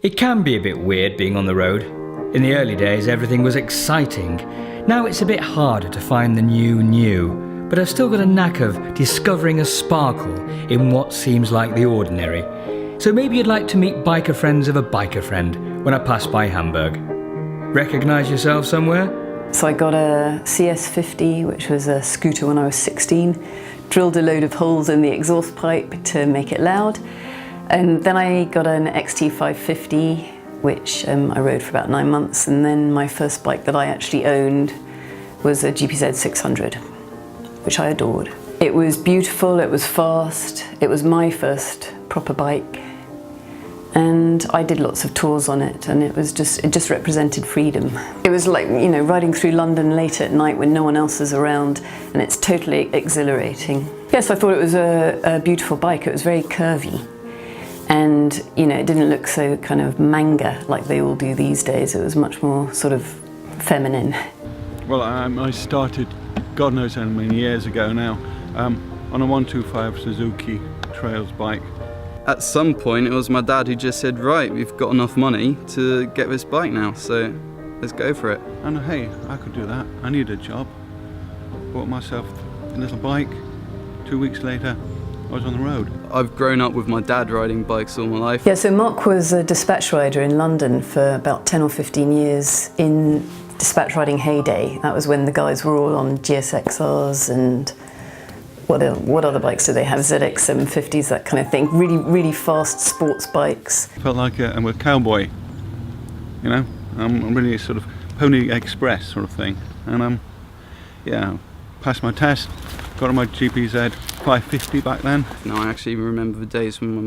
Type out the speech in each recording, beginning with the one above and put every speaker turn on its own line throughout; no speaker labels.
It can be a bit weird being on the road. In the early days, everything was exciting. Now it's a bit harder to find the new, but I've still got a knack of discovering a sparkle in what seems like the ordinary. So maybe you'd like to meet biker friends of a biker friend when I pass by Hamburg. Recognise yourself somewhere?
So I got a CS50, which was a scooter when I was 16, drilled a load of holes in the exhaust pipe to make it loud. And then I got an XT550, which I rode for about 9 months. And then my first bike that I actually owned was a GPZ 600, which I adored. It was beautiful, it was fast, it was my first proper bike. And I did lots of tours on it, and it just represented freedom. It was like, you know, riding through London late at night when no one else is around, and it's totally exhilarating. Yes, I thought it was a beautiful bike. It was very curvy. And, you know, it didn't look so kind of manga like they all do these days. It was much more sort of feminine.
Well, I started, God knows how many years ago now, on a 125 Suzuki Trails bike.
At some point, it was my dad who just said, right, we've got enough money to get this bike now, so let's go for it.
And hey, I could do that. I need a job. Bought myself a little bike. 2 weeks later, I was on the road.
I've grown up with my dad riding bikes all my life.
Yeah, so Mark was a dispatch rider in London for about 10 or 15 years in dispatch riding heyday. That was when the guys were all on GSXRs and what other bikes do they have? ZX 750s, that kind of thing. Really, really fast sports bikes.
Felt like I'm a cowboy, you know. I'm really sort of Pony Express sort of thing. And yeah, passed my test, got on my GPZ 550 back then.
No, I actually remember the days when my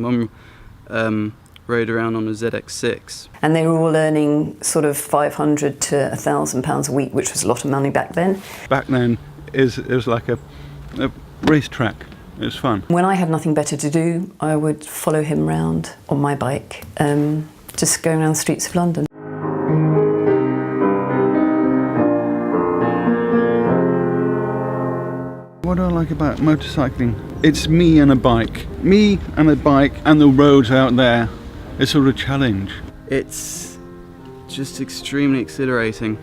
mum rode around on a ZX6.
And they were all earning sort of £500 to £1,000 a week, which was a lot of money back then.
Back then, it was like a racetrack. It was fun.
When I had nothing better to do, I would follow him around on my bike, just going around the streets of London.
What do I like about motorcycling? It's me and a bike. Me and a bike and the roads out there. It's sort of a challenge.
It's just extremely exhilarating.